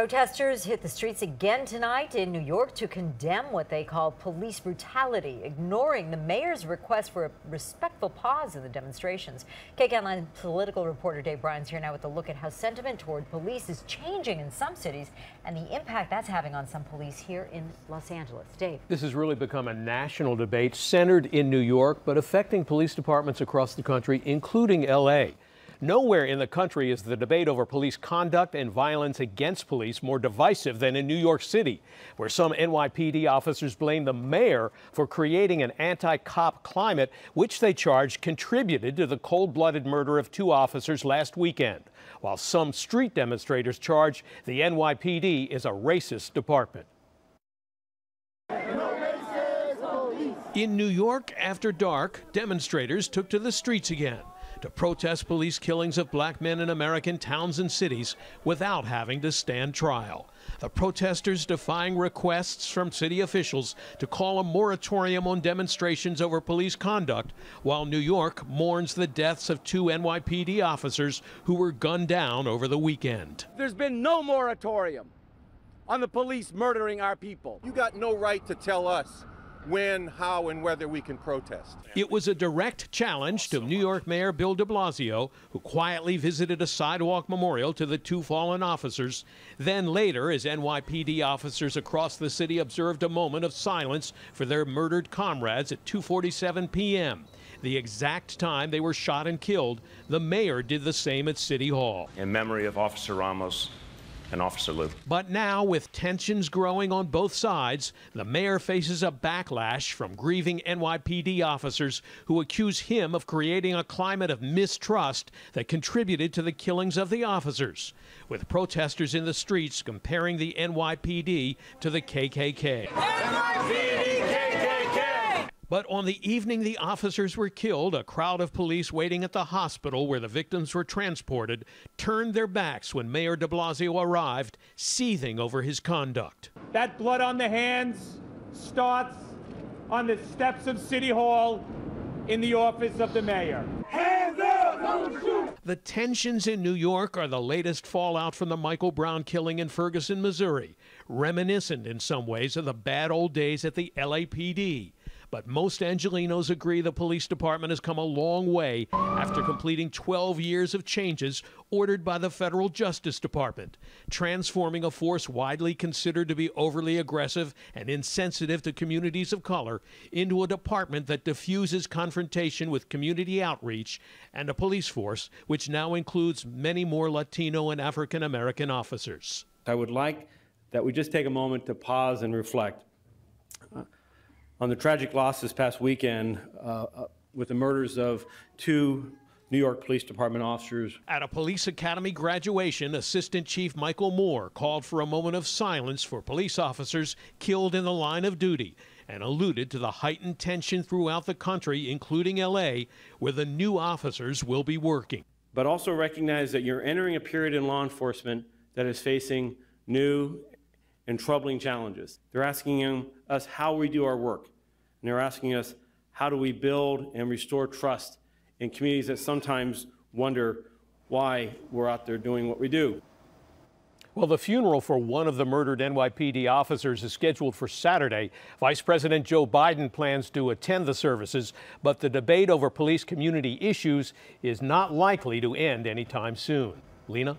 Protesters hit the streets again tonight in New York to condemn what they call police brutality, ignoring the mayor's request for a respectful pause in the demonstrations. KCAL political reporter Dave Bryan's here now with a look at how sentiment toward police is changing in some cities and the impact that's having on some police here in Los Angeles. Dave. This has really become a national debate centered in New York, but affecting police departments across the country, including L.A. Nowhere in the country is the debate over police conduct and violence against police more divisive than in New York City, where some NYPD officers blame the mayor for creating an anti-cop climate, which they charge contributed to the cold-blooded murder of 2 officers last weekend, while some street demonstrators charge the NYPD is a racist department. In New York, after dark, demonstrators took to the streets again to protest police killings of black men in American towns and cities without having to stand trial. The protesters defying requests from city officials to call a moratorium on demonstrations over police conduct, while New York mourns the deaths of 2 NYPD officers who were gunned down over the weekend. There's been no moratorium on the police murdering our people. You got no right to tell us when, how, and whether we can protest. It was a direct challenge to New York Mayor Bill de Blasio, who quietly visited a sidewalk memorial to the 2 fallen officers. Then later, as NYPD officers across the city observed a moment of silence for their murdered comrades at 2:47 p.m., the exact time they were shot and killed, the mayor did the same at City Hall. In memory of Officer Ramos and Officer Liu. But now, with tensions growing on both sides, the mayor faces a backlash from grieving NYPD officers who accuse him of creating a climate of mistrust that contributed to the killings of the officers, with protesters in the streets comparing the NYPD to the KKK. NYPD, KKK! But on the evening the officers were killed, a crowd of police waiting at the hospital where the victims were transported turned their backs when Mayor de Blasio arrived, seething over his conduct. That blood on the hands starts on the steps of City Hall in the office of the mayor. Hands up! Don't shoot! The tensions in New York are the latest fallout from the Michael Brown killing in Ferguson, Missouri, reminiscent in some ways of the bad old days at the LAPD. But most Angelenos agree the police department has come a long way after completing 12 years of changes ordered by the federal Justice Department, transforming a force widely considered to be overly aggressive and insensitive to communities of color into a department that diffuses confrontation with community outreach and a police force which now includes many more Latino and African American officers. I would like that we just take a moment to pause and reflect on the tragic loss this past weekend with the murders of 2 New York Police Department officers. At a police academy graduation, Assistant Chief Michael Moore called for a moment of silence for police officers killed in the line of duty and alluded to the heightened tension throughout the country, including L.A., where the new officers will be working. But also recognize that you're entering a period in law enforcement that is facing new and troubling challenges. They're asking us how we do our work. And they're asking us, how do we build and restore trust in communities that sometimes wonder why we're out there doing what we do? Well, the funeral for one of the murdered NYPD officers is scheduled for Saturday. Vice President Joe Biden plans to attend the services, but the debate over police community issues is not likely to end anytime soon. Lena?